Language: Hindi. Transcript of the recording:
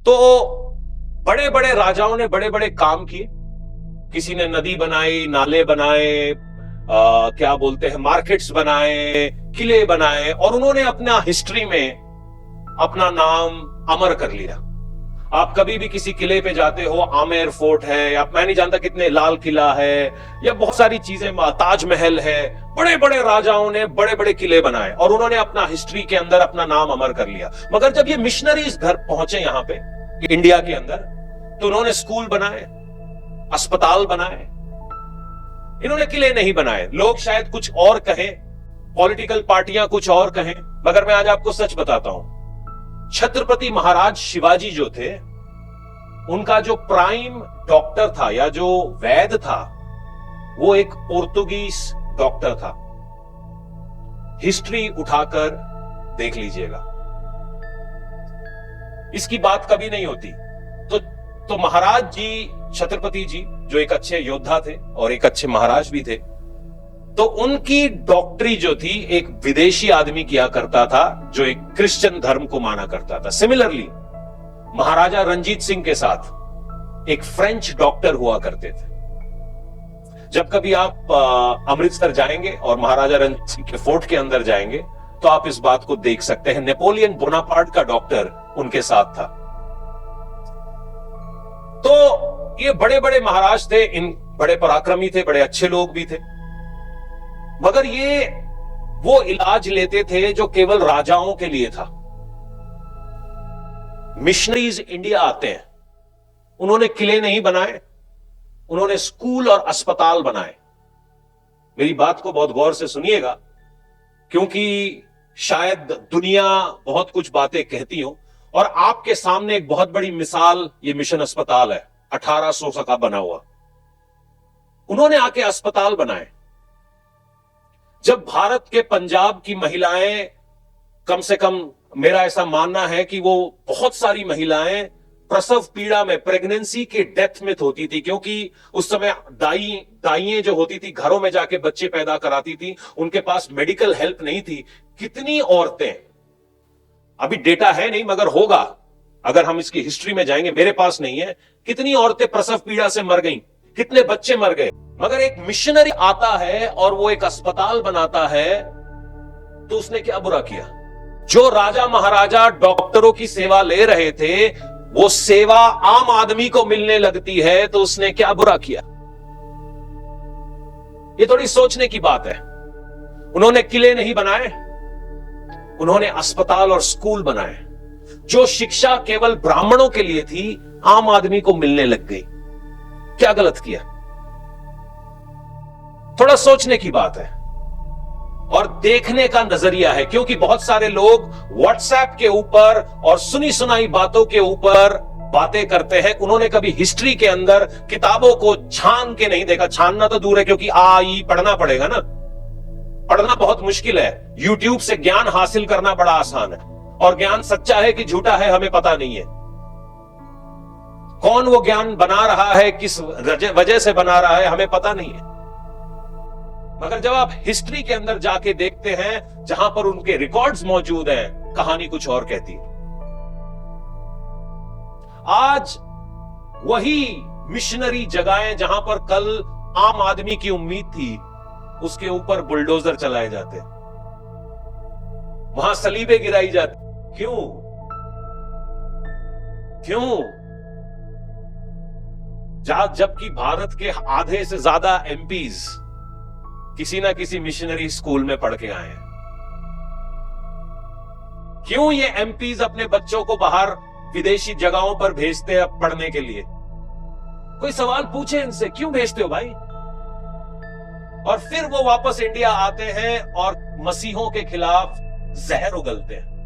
तो बड़े बड़े राजाओं ने बड़े बड़े काम किए। किसी ने नदी बनाई, नाले बनाए, क्या बोलते हैं, मार्केट्स बनाए, किले बनाए, और उन्होंने अपना हिस्ट्री में अपना नाम अमर कर लिया। आप कभी भी किसी किले पे जाते हो, आमेर फोर्ट है, या मैं नहीं जानता कितने, लाल किला है, या बहुत सारी चीजें, ताजमहल है, बड़े बड़े राजाओं ने बड़े बड़े किले बनाए और उन्होंने अपना हिस्ट्री के अंदर अपना नाम अमर कर लिया। मगर जब ये मिशनरीज घर पहुंचे यहां पे इंडिया के अंदर, तो उन्होंने स्कूल बनाए, अस्पताल बनाए, इन्होंने किले नहीं बनाए। लोग शायद कुछ और कहें, पॉलिटिकल पार्टियां कुछ और कहें, मगर मैं आज आपको सच बताता हूं, छत्रपति महाराज शिवाजी जो थे, उनका जो प्राइम डॉक्टर था या जो वैद्य था, वो एक पोर्तुगीज डॉक्टर था। हिस्ट्री उठाकर देख लीजिएगा, इसकी बात कभी नहीं होती। तो महाराज जी, छत्रपति जी जो एक अच्छे योद्धा थे और एक अच्छे महाराज भी थे, तो उनकी डॉक्टरी जो थी एक विदेशी आदमी किया करता था जो एक क्रिश्चियन धर्म को माना करता था। सिमिलरली महाराजा रंजीत सिंह के साथ एक फ्रेंच डॉक्टर हुआ करते थे। जब कभी आप अमृतसर जाएंगे और महाराजा रंजीत सिंह के फोर्ट के अंदर जाएंगे तो आप इस बात को देख सकते हैं। नेपोलियन बोनापार्ट का डॉक्टर उनके साथ था। तो ये बड़े बड़े महाराज थे, इन बड़े पराक्रमी थे, बड़े अच्छे लोग भी थे, मगर ये वो इलाज लेते थे जो केवल राजाओं के लिए था। मिशनरीज इंडिया आते हैं, उन्होंने किले नहीं बनाए, उन्होंने स्कूल और अस्पताल बनाए। मेरी बात को बहुत गौर से सुनिएगा, क्योंकि शायद दुनिया बहुत कुछ बातें कहती हो, और आपके सामने एक बहुत बड़ी मिसाल ये मिशन अस्पताल है, 1800 का बना हुआ। उन्होंने आके अस्पताल बनाए। जब भारत के पंजाब की महिलाएं, कम से कम मेरा ऐसा मानना है कि वो बहुत सारी महिलाएं प्रसव पीड़ा में, प्रेगनेंसी के डेथ में होती थी, क्योंकि उस समय दाइयां जो होती थी घरों में जाके बच्चे पैदा कराती थी, उनके पास मेडिकल हेल्प नहीं थी। कितनी औरतें, अभी डेटा है नहीं मगर होगा, अगर हम इसकी हिस्ट्री में जाएंगे, मेरे पास नहीं है, कितनी औरतें प्रसव पीड़ा से मर गईं, कितने बच्चे मर गए। मगर एक मिशनरी आता है और वो एक अस्पताल बनाता है, तो उसने क्या बुरा किया? जो राजा महाराजा डॉक्टरों की सेवा ले रहे थे, वो सेवा आम आदमी को मिलने लगती है, तो उसने क्या बुरा किया? ये थोड़ी सोचने की बात है। उन्होंने किले नहीं बनाए, उन्होंने अस्पताल और स्कूल बनाए। जो शिक्षा केवल ब्राह्मणों के लिए थी, आम आदमी को मिलने लग गई। क्या गलत किया? थोड़ा सोचने की बात है और देखने का नजरिया है, क्योंकि बहुत सारे लोग व्हाट्सएप के ऊपर और सुनी सुनाई बातों के ऊपर बातें करते हैं। उन्होंने कभी हिस्ट्री के अंदर किताबों को छान के नहीं देखा। छानना तो दूर है, क्योंकि पढ़ना पड़ेगा ना, पढ़ना बहुत मुश्किल है। यूट्यूब से ज्ञान हासिल करना बड़ा आसान है, और ज्ञान सच्चा है कि झूठा है हमें पता नहीं है। कौन वो ज्ञान बना रहा है, किस वजह से बना रहा है, हमें पता नहीं है। मगर जब आप हिस्ट्री के अंदर जाके देखते हैं, जहां पर उनके रिकॉर्ड्स मौजूद हैं, कहानी कुछ और कहती है। आज वही मिशनरी जगहें जहां पर कल आम आदमी की उम्मीद थी, उसके ऊपर बुलडोजर चलाए जाते, वहां सलीबे गिराई जाती। क्यों? जबकि भारत के आधे से ज्यादा एमपीज किसी ना किसी मिशनरी स्कूल में पढ़ के आए हैं। क्यों ये एमपीज अपने बच्चों को बाहर विदेशी जगहों पर भेजते हैं पढ़ने के लिए? कोई सवाल पूछे इनसे, क्यों भेजते हो भाई? और फिर वो वापस इंडिया आते हैं और मसीहों के खिलाफ जहर उगलते हैं।